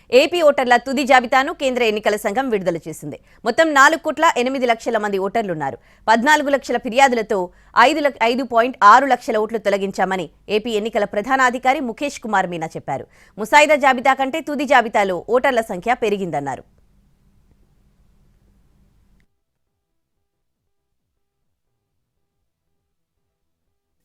AP ఓటర్ల తుది జాబితాను కేంద్ర ఎన్నికల సంఘం విడుదల చేసింది. మొత్తం 4,08,00,000 మంది ఓటర్లున్నారు. 14 లక్షల ఫిర్యాదులతో 5.6 లక్షల ఓట్లు తొలగించామని ఏపీ ఎన్నికల ప్రధానాధికారి ముఖేష్ కుమార్ మీనా చెప్పారు. ముసాయిదా జాబితా కంటే తుది జాబితాలో ఓటర్ల సంఖ్య పెరిగిందన్నారు.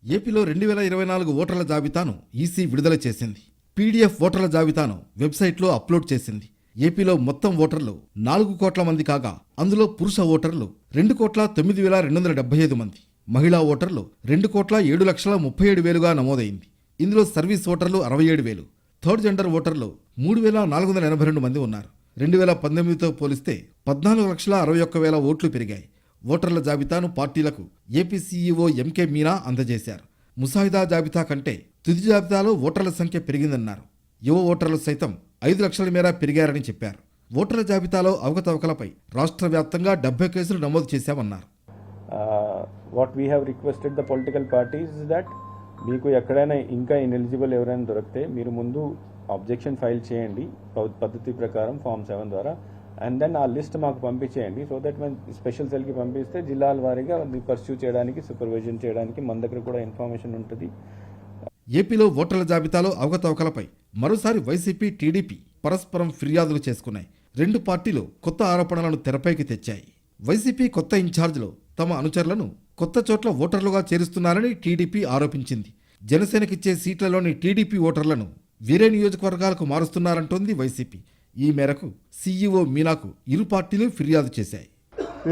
ఏపీలో 2024 ఓటర్ల జాబితాను ఈసీ విడుదల చేసింది. పీడీఎఫ్ ఓటర్ల జాబితాను వెబ్సైట్లో అప్లోడ్ చేసింది. ఏపీలో మొత్తం ఓటర్లు 4 కోట్ల మంది కాగా అందులో పురుష ఓటర్లు 2,09,275 మంది, మహిళా ఓటర్లు 2,07,37,000గా నమోదైంది. ఇందులో సర్వీస్ ఓటర్లు 67,000, థర్డ్ జెండర్ ఓటర్లు 3,482 మంది ఉన్నారు. 2019తో పోలిస్తే 14,61,000 ఓట్లు పెరిగాయి. ఓటర్ల జాబితాను పార్టీలకు ఏపీ సీఈఓ ఎంకే మీనా అందజేశారు. ముసాయిదా జాబితా కంటే తుది జాబితాలో ఓటర్ల సంఖ్య పెరిగిందన్నారు. యువ ఓటర్లు సైతం 5 లక్షల మేర పెరిగారని చెప్పారు. ఓటర్ల జాబితాలో అవకతవకలపై రాష్ట్ర వ్యాప్తంగా 70 కేసులు నమోదు చేశామన్నారు. What we have requested the political parties that మీకు ఎక్కడైనా ఇంకా ఇన్ఎలిజిబుల్ ఎవరైనా దొరికితే మీరు ముందు అబ్జెక్షన్ ఫైల్ చేయండి పద్ధతి ప్రకారం ఫామ్ 7 ద్వారా, అండ్ దెన్ ఆ లిస్ట్ మాకు పంపించేయండి. సో దట్ మేము స్పెషల్ సెల్కి పంపిస్తే జిల్లాల వారీగా పర్స్యూ చేయడానికి, సూపర్విజన్ చేయడానికి మన దగ్గర కూడా ఇన్ఫర్మేషన్ ఉంటుంది. ఏపీలో ఓటర్ల జాబితాలో అవకతవకలపై మరోసారి వైసీపీ, టీడీపీ పరస్పరం ఫిర్యాదులు చేసుకున్నాయి. 2 పార్టీలు కొత్త ఆరోపణలను తెరపైకి తెచ్చాయి. వైసీపీ కొత్త ఇన్ఛార్జ్లో తమ అనుచరులను కొత్త చోట్ల ఓటర్లుగా చేరుస్తున్నారని టీడీపీ ఆరోపించింది. జనసేనకిచ్చే సీట్లలోని టీడీపీ ఓటర్లను వేరే నియోజకవర్గాలకు మారుస్తున్నారంటోంది వైసీపీ. ఈ మేరకు సీఈఓ మీనాకు ఇరు పార్టీలు ఫిర్యాదు చేశాయి.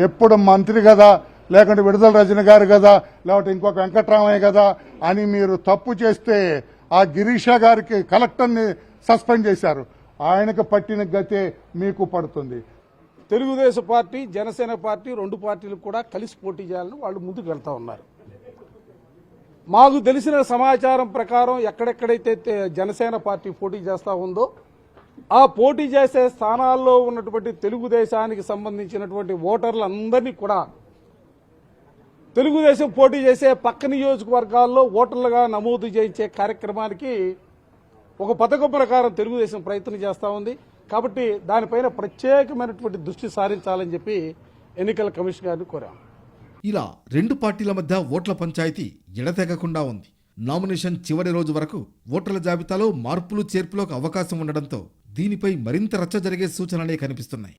ఎప్పుడు మంత్రి కదా, లేకుంటే విడుదల రజని గారు కదా, లేకపోతే ఇంకొక వెంకట్రామయ్య కదా అని మీరు తప్పు చేస్తే ఆ గిరీష గారికి కలెక్టర్ని సస్పెండ్ చేశారు. ఆయనకు పట్టిన గతే మీకు పడుతుంది. తెలుగుదేశం పార్టీ, జనసేన పార్టీ 2 పార్టీలు కూడా కలిసి పోటీ చేయాలని వాళ్ళు ముందుకు వెళ్తా ఉన్నారు. మాకు తెలిసిన సమాచారం ప్రకారం ఎక్కడెక్కడైతే జనసేన పార్టీ పోటీ చేస్తూ ఉందో ఆ పోటీ చేసే స్థానాల్లో ఉన్నటువంటి తెలుగుదేశానికి సంబంధించినటువంటి ఓటర్లందరినీ కూడా తెలుగుదేశం పోటీ చేసే పక్క నియోజకవర్గాల్లో ఓటర్లుగా నమోదు చేయించే కార్యక్రమానికి ఒక పథకం ప్రకారం తెలుగుదేశం ప్రయత్నం చేస్తూ ఉంది. కాబట్టి దానిపైన ప్రత్యేకమైనటువంటి దృష్టి సారించాలని చెప్పి ఎన్నికల కమిషన్ గారిని కోరాం. ఇలా 2 పార్టీల మధ్య ఓట్ల పంచాయతీ ఎడతెగకుండా ఉంది. నామినేషన్ చివరి రోజు వరకు ఓటర్ల జాబితాలో మార్పులు చేర్పులకు అవకాశం ఉండడంతో దీనిపై మరింత రచ్చ జరిగే సూచనలే కనిపిస్తున్నాయి.